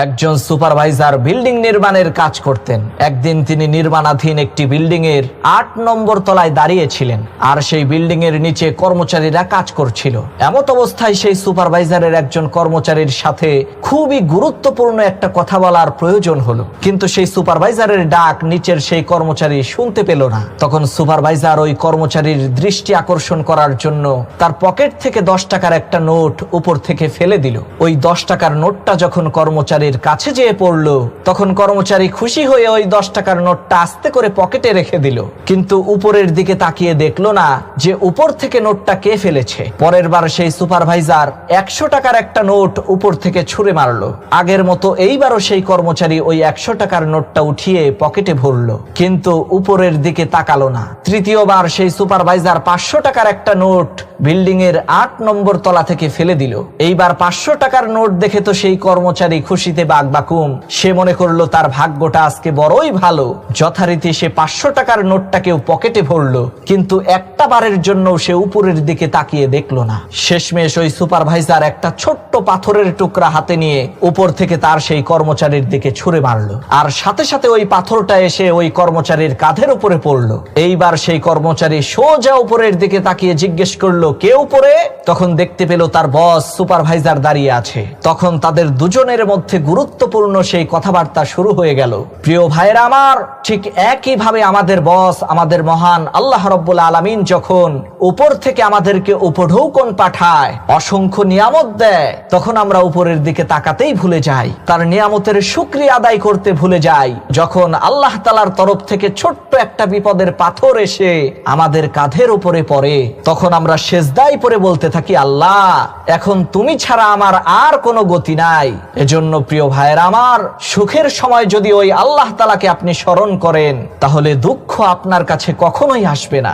একজন supervisor building নির্মাণের কাজ করতেন। একদিন তিনি নির্মাণাধীন একটি বিল্ডিং এর ৮ নম্বর তলায় দাঁড়িয়েছিলেন, আর সেই বিল্ডিং এর নিচে কর্মচারীরা কাজ করছিল। এমত অবস্থায় সেই সুপারভাইজারের একজন কর্মচারীর সাথে খুবই গুরুত্বপূর্ণ একটা কথা বলার প্রয়োজন হলো, কিন্তু সেই সুপারভাইজারের ডাক নিচের সেই কর্মচারী শুনতে পেল না। তখন সুপারভাইজার ওই কর্মচারীর দৃষ্টি আকর্ষণ করার জন্য তার পকেট থেকে 10 টাকার একটা নোট উপর থেকে ফেলে দিল। ওই 10 টাকার নোটটা যখন কর্মচারীর কাছে যেয়ে পড়লো, তখন কর্মচারী খুশি হয়ে ওই 10 টাকার নোটটা আস্তে করে পকেটে রেখে দিল, কিন্তু উপরের দিকে তাকিয়ে দেখলো না যে উপর থেকে নোটটা কে ফেলেছে। পরের বার সেই সুপারভাইজার 100 টাকার একটা নোট উপর থেকে ছুঁড়ে মারলো। আগের মতো এইবারও সেই কর্মচারী ওই 100 টাকার নোটটা উঠিয়ে পকেটে ভরলো, কিন্তু উপরের দিকে তাকালো না। তৃতীয়বার সেই সুপারভাইজার 500 টাকার একটা নোট বিল্ডিং এর 8 নম্বর তলা থেকে ফেলে দিল। এইবার 500 টাকার নোট দেখে তো সেই কর্মচারী খুশিতে বাকবাকুম। সে মনে করলো তার ভাগ্যটা আজকে বড়ই ভালো। যথারীতি সে 500 টাকার নোটটাকেও পকেটে ভরলো, কিন্তু একটা বারের জন্য সে উপরের দিকে তাকিয়ে দেখলো না। শেষমেশ ওই সুপারভাইজার একটা ছোট্ট পাথরের টুকরা হাতে নিয়ে উপর থেকে তার সেই কর্মচারীর দিকে ছুঁড়ে মারলো, আর সাথে সাথে ওই পাথরটা এসে ওই কর্মচারীর কাঁধের উপরে পড়লো। এইবার সেই কর্মচারী সোজা উপরের দিকে তাকিয়ে জিজ্ঞেস করলো, কে উপরে? তখন দেখতে পেল তার বস সুপারভাইজার দাঁড়িয়ে আছে। তখন তাদের দুজনের মধ্যে গুরুত্বপূর্ণ সেই কথাবার্তা শুরু হয়ে গেল। প্রিয় ভাইরা আমার, ঠিক একই ভাবে আমাদের বস, আমাদের মহান আল্লাহ রাব্বুল আলামিন যখন উপর থেকে আমাদেরকে উপঢৌকন পাঠায়, অসংখ্য নিয়ামত দেয়, তখন আমরা উপরের দিকে তাকাতেই ভুলে যাই, তার নিয়ামতের শুকরিয়া আদায় করতে ভুলে যাই। যখন আল্লাহ তাআলার তরফ থেকে ছোট্ট একটা বিপদের পাথর এসে আমাদের কাঁধের উপরে পড়ে, তখন আমরা সেজদায় পড়ে বলতে থাকি, আল্লাহ, এখন তুমি ছাড়া আমার আর কোনো গতি নাই। এজন্য প্রিয় ভাইয়েরা আমার, সুখের সময় যদি ওই আল্লাহ তাআলাকে আপনি স্মরণ করেন, তাহলে দুঃখ আপনার কাছে কখনোই আসবে না।